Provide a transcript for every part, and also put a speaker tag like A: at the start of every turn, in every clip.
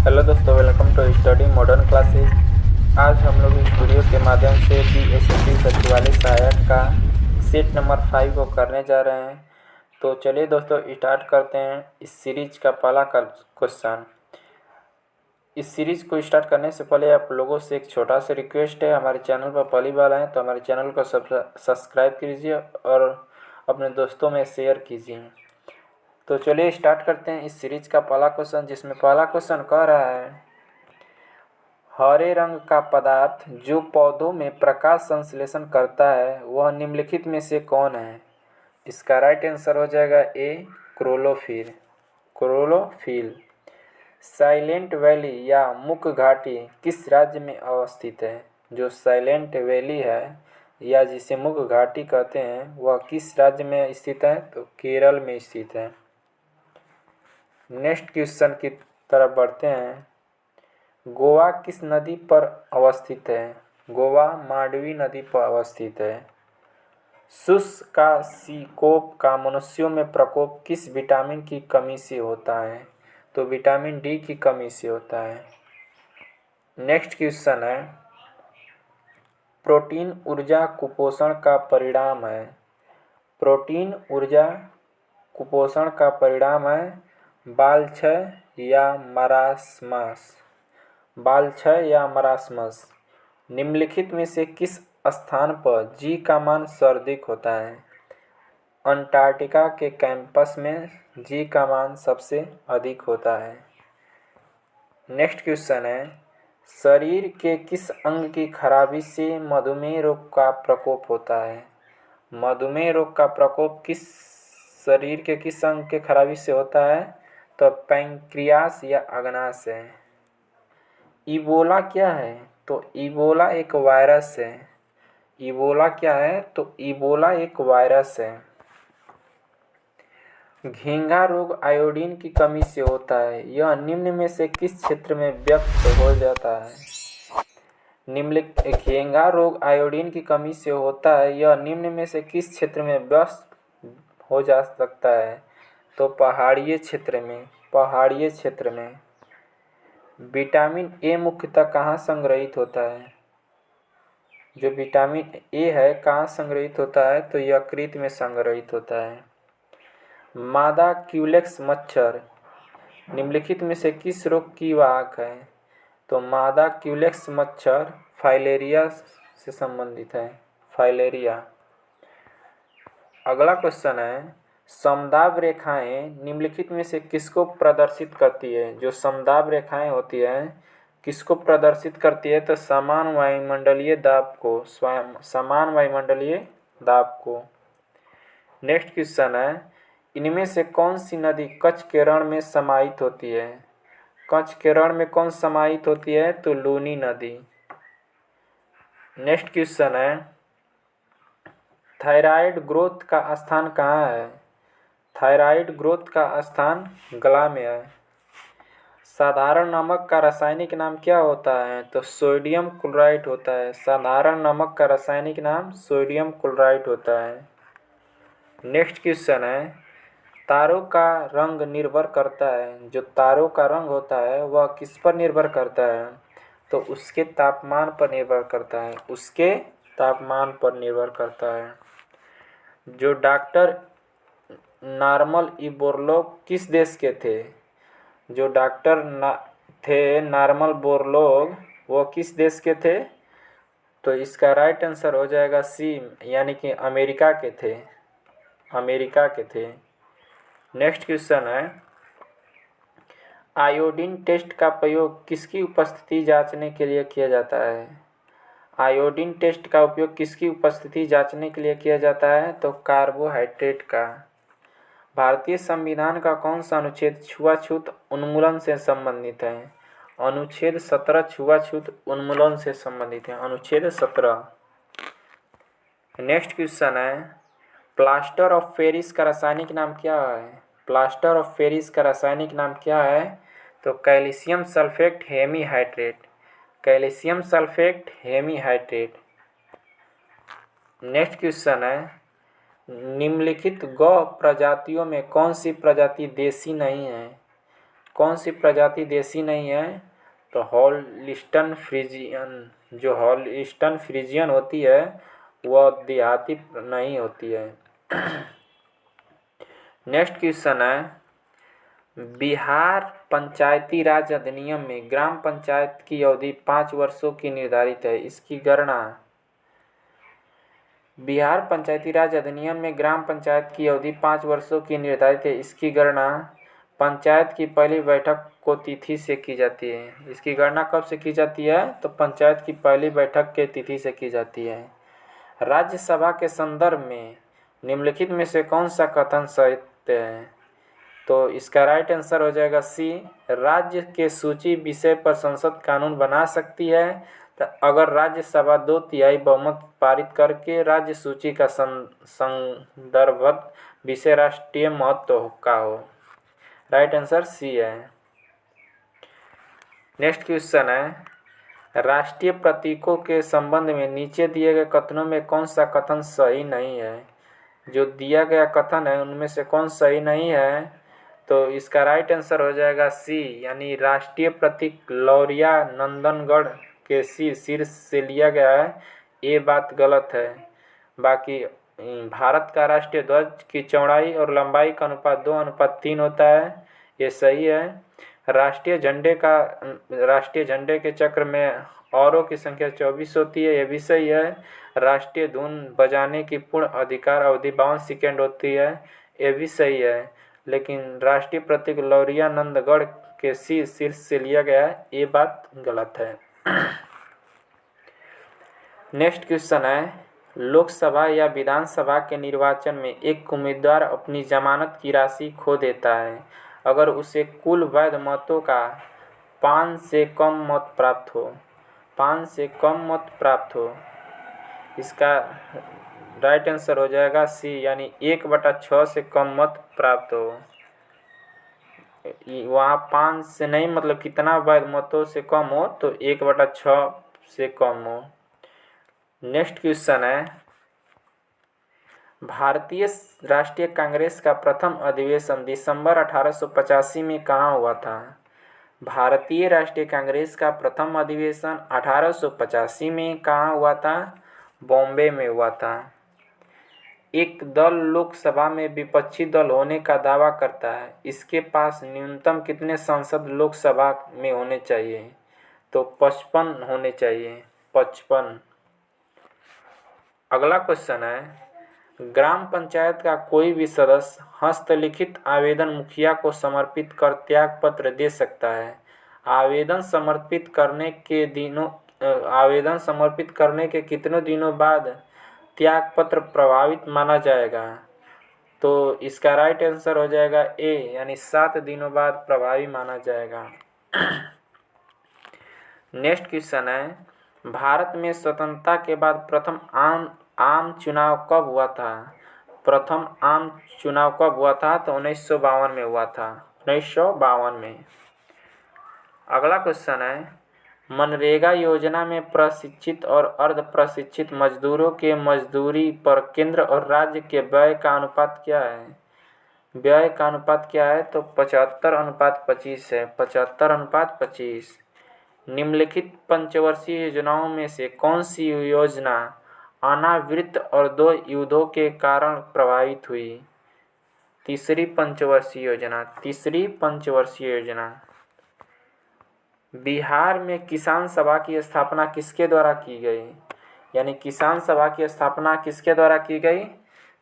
A: Hello दोस्तों, welcome to study modern classes. आज हम लोग इस वीडियो के माध्यम से बीएसएससी सचिवालय सहायक का सेट नंबर 5 को करने जा रहे हैं। तो चलिए दोस्तों, स्टार्ट करते हैं इस सीरीज का पहला क्वेश्चन। इस सीरीज को स्टार्ट करने से पहले आप लोगों से एक छोटा सा रिक्वेस्ट है, हमारे चैनल पर पहली बार आए तो हमारे चैनल को सब्सक्राइब कीजिए और अपने दोस्तों में शेयर कीजिए। तो चलिए स्टार्ट करते हैं इस सीरीज का पहला क्वेश्चन, जिसमें पहला क्वेश्चन कह रहा है हरे रंग का पदार्थ जो पौधों में प्रकाश संश्लेषण करता है वह निम्नलिखित में से कौन है। इसका राइट आंसर हो जाएगा ए, क्लोरोफिल। क्लोरोफिल। साइलेंट वैली या मुक घाटी किस राज्य में अवस्थित है। जो साइलेंट वैली है या जिसे मुक घाटी कहते हैं वह किस राज्य में स्थित है, तो केरल में स्थित है। नेक्स्ट क्वेश्चन की तरफ बढ़ते हैं। गोवा किस नदी पर अवस्थित है। गोवा मांडवी नदी पर अवस्थित है। शुष्क का सिकोप का मनुष्यों में प्रकोप किस विटामिन की कमी से होता है, तो विटामिन डी की कमी से होता है। नेक्स्ट क्वेश्चन है प्रोटीन ऊर्जा कुपोषण का परिणाम है। प्रोटीन ऊर्जा कुपोषण का परिणाम है बाल क्षय या मरासमस। बाल क्षय या मरासमस। निम्नलिखित में से किस स्थान पर जी का मान सर्वाधिक होता है। अंटार्कटिका के कैंपस में जी का मान सबसे अधिक होता है। नेक्स्ट क्वेश्चन है शरीर के किस अंग की खराबी से मधुमेह रोग का प्रकोप होता है। मधुमेह रोग का प्रकोप किस शरीर के किस अंग के खराबी से होता है, तो पैंक्रियास या अग्नाशय है। इबोला क्या है, तो इबोला एक वायरस है। इबोला क्या है, तो इबोला एक वायरस है। घेंघा रोग आयोडीन की कमी से होता है। यह निम्न में से किस क्षेत्र में व्यक्त हो जाता है। निम्नलिखित घेंघा रोग आयोडीन की कमी से होता है, यह निम्न में से किस क्षेत्र में व्यक्त हो जा सकता है, तो पहाड़ीय क्षेत्र में। पहाड़ीय क्षेत्र में। विटामिन ए मुख्यतः कहाँ संग्रहित होता है। जो विटामिन ए है कहाँ संग्रहित होता है, तो यकृत में संग्रहित होता है। मादा क्यूलेक्स मच्छर निम्नलिखित में से किस रोग की वाहक है, तो मादा क्यूलेक्स मच्छर फाइलेरिया से संबंधित है। फाइलेरिया। अगला क्वेश्चन है समदाब रेखाएं निम्नलिखित में से किसको प्रदर्शित करती है। जो समदाब रेखाएं होती है किसको प्रदर्शित करती है, तो समान वायुमंडलीय दाब को। समान वायुमंडलीय दाब को। नेक्स्ट क्वेश्चन है इनमें से कौन सी नदी कच्छ के रण में समाहित होती है। कच्छ के रण में कौन समाहित होती है, तो लूनी नदी। नेक्स्ट क्वेश्चन है थायराइड ग्रोथ का स्थान कहाँ है। थायराइड ग्रोथ का स्थान गला में है। साधारण नमक का रासायनिक नाम क्या होता है, तो सोडियम क्लोराइड होता है। साधारण नमक का रासायनिक नाम सोडियम क्लोराइड होता है। नेक्स्ट क्वेश्चन है तारों का रंग निर्भर करता है। जो तारों का रंग होता है वह किस पर निर्भर करता है, तो उसके तापमान पर निर्भर करता है। उसके तापमान पर निर्भर करता है। जो डॉक्टर नॉर्मन बोरलॉग किस देश के थे। जो डॉक्टर थे नॉर्मन बोरलॉग वो किस देश के थे, तो इसका राइट आंसर हो जाएगा सी, यानी कि अमेरिका के थे। अमेरिका के थे। नेक्स्ट क्वेश्चन है आयोडीन टेस्ट का प्रयोग किसकी उपस्थिति जांचने के लिए किया जाता है। आयोडीन टेस्ट का उपयोग किसकी उपस्थिति जांचने के लिए किया जाता है, तो कार्बोहाइड्रेट का। भारतीय संविधान का कौन सा अनुच्छेद छुआछूत उन्मूलन से संबंधित है। अनुच्छेद 17 छुआछूत उन्मूलन से संबंधित है। अनुच्छेद 17। नेक्स्ट क्वेश्चन है प्लास्टर ऑफ पेरिस का रासायनिक नाम क्या है। प्लास्टर ऑफ पेरिस का रासायनिक नाम क्या है, तो calcium sulphate hemihydrate. Calcium sulphate hemihydrate. Next question है निम्नलिखित गौ प्रजातियों में कौन सी प्रजाति देसी नहीं है। कौन सी प्रजाति देसी नहीं है? तो हॉलिस्टन फ्रीजियन, जो हॉलिस्टन फ्रीजियन होती है वह देहाती नहीं होती है। नेक्स्ट क्वेश्चन है, बिहार पंचायती राज अधिनियम में ग्राम पंचायत की अवधि 5 वर्षों की निर्धारित है, इसकी गणना। बिहार पंचायती राज अधिनियम में ग्राम पंचायत की अवधि 5 वर्षों की निर्धारित है, इसकी गणना पंचायत की पहली बैठक को तिथि से की जाती है। इसकी गणना कब से की जाती है? तो पंचायत की पहली बैठक के तिथि से की जाती है। राज्यसभा के संदर्भ में निम्नलिखित में से कौन सा कथन सत्य है? तो इसका राइट आंसर हो जाएगा सी, राज्य के सूची विषय पर संसद कानून बना सकती है तो अगर राज्यसभा 2/3 बहुमत पारित करके राज्य सूची का संदर्भत विषय राष्ट्रीय महत्व का हो। राइट आंसर सी है। नेक्स्ट क्वेश्चन है, राष्ट्रीय प्रतीकों के संबंध में नीचे दिए गए कथनों में कौन सा कथन सही नहीं है? जो दिया गया कथन है उनमें से कौन सही नहीं है? तो इसका राइट आंसर हो जाएगा सी, यानी राष्ट्रीय प्रतीक लौरिया नंदनगढ़ के शीर्ष से लिया गया है, ये बात गलत है। बाकी भारत का राष्ट्रीय ध्वज की चौड़ाई और लंबाई का अनुपात 2:3 होता है, ये सही है। राष्ट्रीय झंडे के चक्र में औरों की संख्या 24 होती है, ये भी सही है। राष्ट्रीय धुन बजाने की पूर्ण अधिकार अवधि 52 सेकेंड होती है, ये भी सही है। लेकिन राष्ट्रीय प्रतीक लौरिया नंदगढ़ के शीर्ष से लिया गया है, ये बात गलत है। नेक्स्ट क्वेश्चन है, लोकसभा या विधानसभा के निर्वाचन में एक उम्मीदवार अपनी जमानत की राशि खो देता है अगर उसे कुल वैध मतों का 5 से कम मत प्राप्त हो। 5 से कम मत प्राप्त हो, इसका राइट आंसर हो जाएगा सी, यानी 1/6 से कम मत प्राप्त हो। वहाँ 5 से नहीं, मतलब कितना वैध मतों से कम हो, तो 1/6 से कम हो। नेक्स्ट क्वेश्चन है, भारतीय राष्ट्रीय कांग्रेस का प्रथम अधिवेशन दिसंबर 1885 में कहाँ हुआ था? भारतीय राष्ट्रीय कांग्रेस का प्रथम अधिवेशन 1885 में कहाँ हुआ था? बॉम्बे में हुआ था। एक दल लोकसभा में विपक्षी दल होने का दावा करता है, इसके पास न्यूनतम कितने सांसद लोकसभा में होने चाहिए? तो 55 होने चाहिए, 55। अगला क्वेश्चन है, ग्राम पंचायत का कोई भी सदस्य हस्तलिखित आवेदन मुखिया को समर्पित कर त्यागपत्र दे सकता है। आवेदन समर्पित करने के कितने दिनों बाद त्यागपत्र प्रभावित माना जाएगा? तो इसका राइट आंसर हो जाएगा ए, यानी 7 दिनों बाद प्रभावी माना जाएगा। नेक्स्ट क्वेश्चन है, भारत में स्वतंत्रता के बाद प्रथम आम चुनाव कब हुआ था? प्रथम आम चुनाव कब हुआ था? तो 1952 में हुआ था, 1952 में। अगला क्वेश्चन है, मनरेगा योजना में प्रशिक्षित और अर्ध प्रशिक्षित मजदूरों के मजदूरी पर केंद्र और राज्य के व्यय का अनुपात क्या है? व्यय का अनुपात क्या है? तो 75:25 है, 75:25। निम्नलिखित पंचवर्षीय योजनाओं में से कौन सी योजना अनावृत और 2 युद्धों के कारण प्रभावित हुई? तीसरी पंचवर्षीय योजना। बिहार में किसान सभा की स्थापना किसके द्वारा की गई? यानी किसान सभा की स्थापना किसके द्वारा की गई?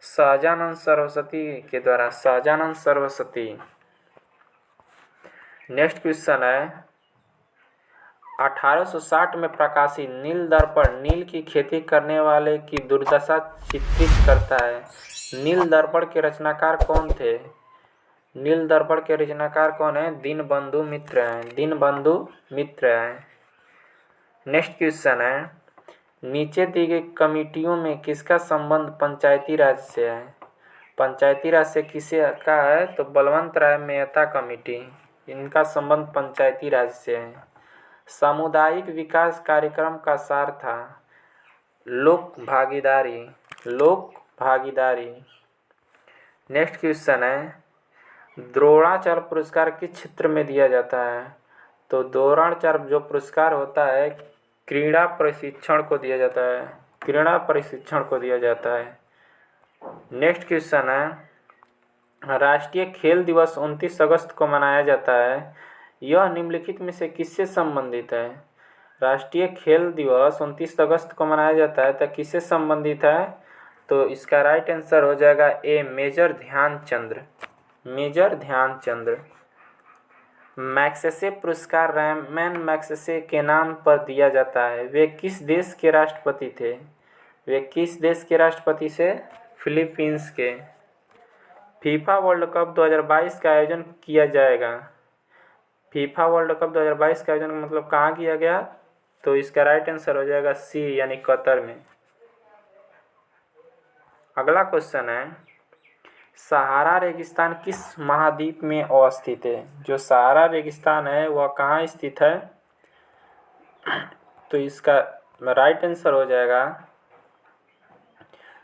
A: सहजानंद सरस्वती के द्वारा, सहजानंद सरस्वती। नेक्स्ट क्वेश्चन है, 1860 में प्रकाशित नील दर्पण नील की खेती करने वाले की दुर्दशा चित्रित करता है। नील दर्पण के रचनाकार कौन थे? नील दर्पण के रचनाकार कौन है? दीनबंधु मित्र हैं। नेक्स्ट क्वेश्चन है, नीचे दी गई कमेटियों में किसका संबंध पंचायती राज से है? पंचायती राज से किसे का है? तो बलवंत राय मेहता कमेटी, इनका संबंध पंचायती राज से है। सामुदायिक विकास कार्यक्रम का सार था लोक भागीदारी। नेक्स्ट क्वेश्चन है, द्रोणाचार्य पुरस्कार किस क्षेत्र में दिया जाता है? तो द्रोणाचार्य जो पुरस्कार होता है क्रीड़ा प्रशिक्षण को दिया जाता है, क्रीड़ा प्रशिक्षण को दिया जाता है। नेक्स्ट क्वेश्चन है, राष्ट्रीय खेल दिवस 29 अगस्त को मनाया जाता है, यह निम्नलिखित में से किससे संबंधित है? राष्ट्रीय खेल दिवस 29 अगस्त को मनाया जाता है तो किससे संबंधित है? तो इसका राइट आंसर हो जाएगा A, major Dhyanchand. Major Dhyanchand. Magsaysay पुरस्कार रैमन मैग्सेसे के नाम पर दिया जाता है, वे किस देश के राष्ट्रपति थे? वे किस देश के राष्ट्रपति से? फिलीपींस के। फीफा वर्ल्ड कप 2022 का आयोजन किया जाएगा। फीफा वर्ल्ड कप 2022 का आयोजन मतलब कहाँ किया गया? तो इसका राइट आंसर हो जाएगा सी, यानी कतर में। अगला क्वेश्चन है, सहारा रेगिस्तान किस महाद्वीप में अवस्थित है? जो सहारा रेगिस्तान है वह कहाँ स्थित है? तो इसका राइट आंसर हो जाएगा,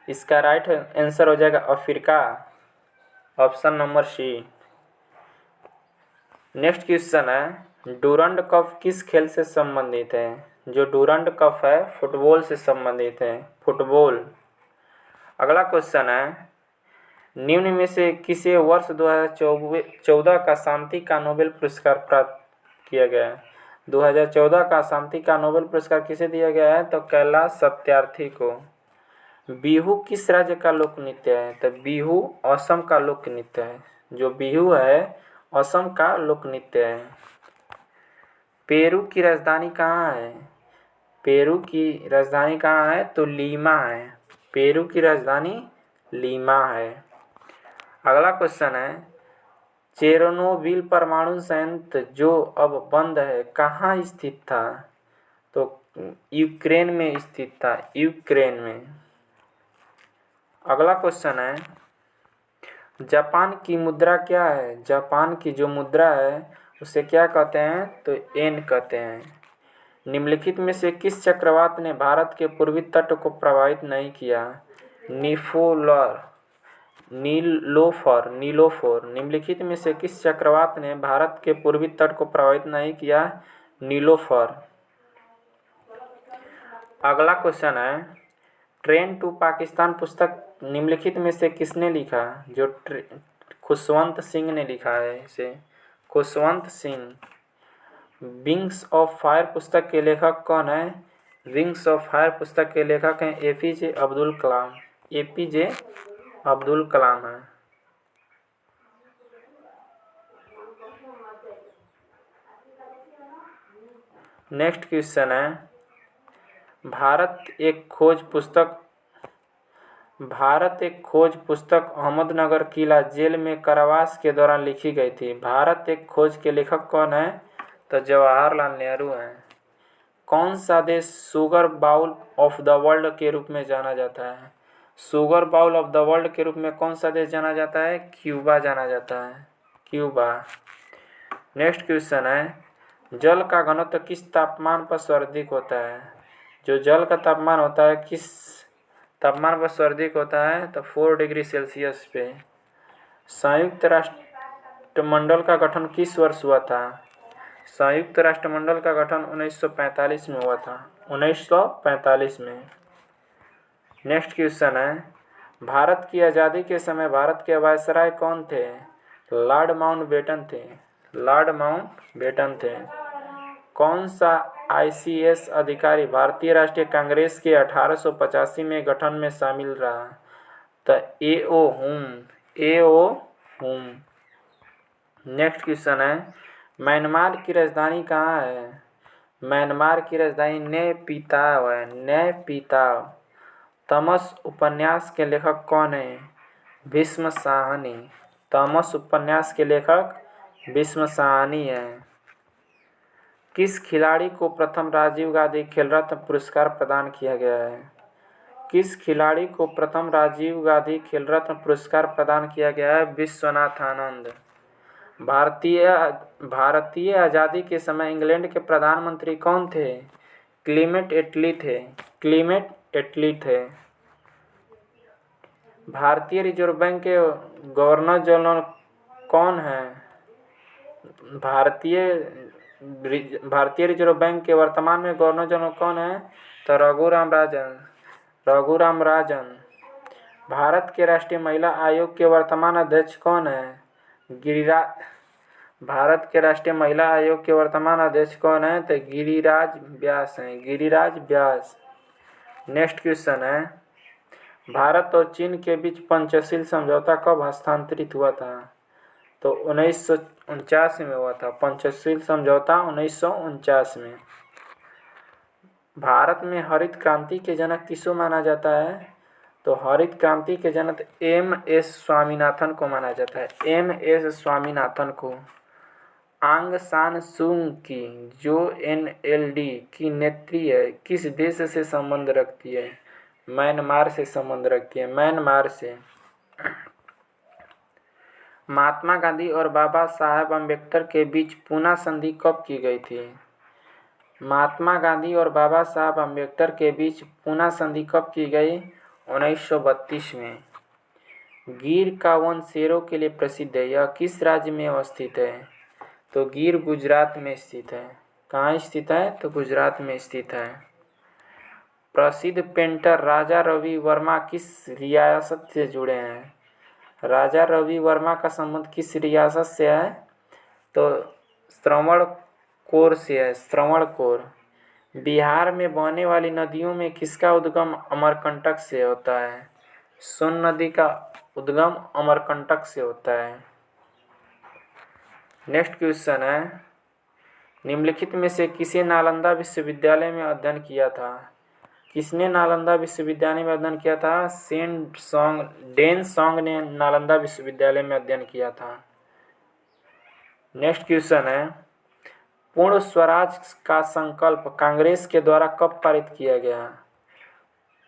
A: इसका राइट आंसर हो जाएगा Africa, option number C. Next question है, डूरंड कप किस खेल से संबंधित है? जो डूरंड कप है फुटबॉल से संबंधित है, फुटबॉल। अगला क्वेश्चन है, निम्न में से किसे वर्ष 2014 का शांति का नोबेल पुरस्कार प्राप्त किया गया है? 2014 का शांति का नोबेल पुरस्कार किसे दिया गया है? तो कैलाश सत्यार्थी को। बिहू किस राज्य का लोक नृत्य है? तो बिहू असम का लोक नृत्य है। जो बिहू है असम का लोक नृत्य है। पेरू की राजधानी कहाँ है? पेरू की राजधानी कहाँ है? तो लीमा है। पेरू की राजधानी लीमा है। अगला क्वेश्चन है, चेरनोबिल परमाणु संयंत्र जो अब बंद है कहाँ स्थित था? तो यूक्रेन में स्थित था, यूक्रेन में। अगला क्वेश्चन है, जापान की मुद्रा क्या है? जापान की जो मुद्रा है उसे क्या कहते हैं? तो येन कहते हैं। निम्नलिखित में से किस चक्रवात ने भारत के पूर्वी तट को प्रभावित नहीं किया? नीलोफर। निम्नलिखित में से किस चक्रवात ने भारत के पूर्वी तट को प्रभावित नहीं किया? नीलोफर। अगला क्वेश्चन है, ट्रेन टू पाकिस्तान पुस्तक निम्नलिखित में से किसने लिखा? जो खुशवंत सिंह ने लिखा है इसे, Khushwant Singh. Wings of fire पुस्तक के लेखक कौन है? विंग्स ऑफ फायर पुस्तक के लेखक हैं एपीजे अब्दुल कलाम। एपीजे अब्दुल कलाम है। नेक्स्ट क्वेश्चन है, भारत एक खोज पुस्तक अहमदनगर किला जेल में कारावास के दौरान लिखी गई थी। भारत एक खोज के लेखक कौन है? तो जवाहरलाल नेहरू हैं। कौन सा देश sugar bowl of the world के रूप में जाना जाता है? Sugar bowl of the world के रूप में कौन सा देश जाना जाता है? क्यूबा जाना जाता है, क्यूबा। नेक्स्ट क्वेश्चन है, जल का घनत्व किस तापमान पर सर्वाधिक होता है? जो जल का तापमान होता है किस तापमान पर सर्वाधिक होता है? तो 4 डिग्री सेल्सियस पे। संयुक्त राष्ट्रमंडल का गठन किस वर्ष हुआ था? संयुक्त राष्ट्रमंडल का गठन 1945 में हुआ था, 1945 में। नेक्स्ट क्वेश्चन है, भारत की आज़ादी के समय भारत के वायसराय कौन थे? लॉर्ड माउंटबेटन थे, लॉर्ड माउंटबेटन थे। कौन सा आईसीएस अधिकारी भारतीय राष्ट्रीय कांग्रेस के 1885 में गठन में शामिल रहा? तो एओ हुम। नेक्स्ट क्वेश्चन है, म्यांमार की राजधानी कहाँ है? म्यांमार की राजधानी नेपिताव है, नेपिताव। तमस उपन्यास के लेखक कौन है? भीष्म साहनी। तमस उपन्यास के लेखक भीष्म साहनी है। किस खिलाड़ी को प्रथम राजीव गांधी खेल रत्न पुरस्कार प्रदान किया गया है? किस खिलाड़ी को प्रथम राजीव गांधी खेल रत्न पुरस्कार प्रदान किया गया है? विश्वनाथ आनंद। भारतीय आज़ादी के समय इंग्लैंड के प्रधानमंत्री कौन थे? क्लीमेंट एटली थे, क्लीमेंट एटली थे। भारतीय रिजर्व बैंक के गवर्नर जनरल कौन है? भारतीय रिजर्व बैंक के वर्तमान में गवर्नर जनरल कौन है? तो रघुराम राजन। भारत के राष्ट्रीय महिला आयोग के वर्तमान अध्यक्ष कौन है? भारत के राष्ट्रीय महिला आयोग के वर्तमान अध्यक्ष कौन है? तो गिरिराज व्यास हैं, गिरिराज व्यास। नेक्स्ट क्वेश्चन है, भारत और चीन के बीच पंचशील समझौता कब हस्तांतरित हुआ था? तो 1949 में हुआ था। पंचशील समझौता 1949 में। भारत में हरित क्रांति के जनक किसको माना जाता है? तो हरित क्रांति के जनक M.S. स्वामीनाथन को माना जाता है, M.S. स्वामीनाथन को। आंग सान सू की जो NLD की नेत्री है, किस देश से संबंध रखती है? म्यांमार से संबंध रखती है, म्यांमार से। महात्मा गांधी और बाबा साहेब अम्बेडकर के बीच पूना संधि कब की गई थी? महात्मा गांधी और बाबा साहब अम्बेडकर के बीच पूना संधि कब की गई? 1932 में। गिर का वन शेरों के लिए प्रसिद्ध है, यह किस राज्य में अवस्थित है? तो गिर गुजरात में स्थित है। कहाँ स्थित है? तो गुजरात में स्थित है। प्रसिद्ध पेंटर राजा रवि वर्मा किस रियासत से जुड़े हैं? राजा रवि वर्मा का संबंध किस रियासत से है? तो श्रवणकोर से है, श्रवणकोर। बिहार में बहने वाली नदियों में किसका उद्गम अमरकंटक से होता है? सोन नदी का उद्गम अमरकंटक से होता है। नेक्स्ट क्वेश्चन है, निम्नलिखित में से किसे नालंदा विश्वविद्यालय में अध्ययन किया था? किसने नालंदा विश्वविद्यालय में अध्ययन किया था? डेन सॉन्ग ने नालंदा विश्वविद्यालय में अध्ययन किया था। नेक्स्ट क्वेश्चन है, पूर्ण स्वराज का संकल्प कांग्रेस के द्वारा कब पारित किया गया?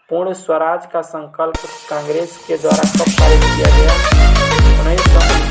A: पूर्ण स्वराज का संकल्प कांग्रेस के द्वारा कब पारित किया गया? 1949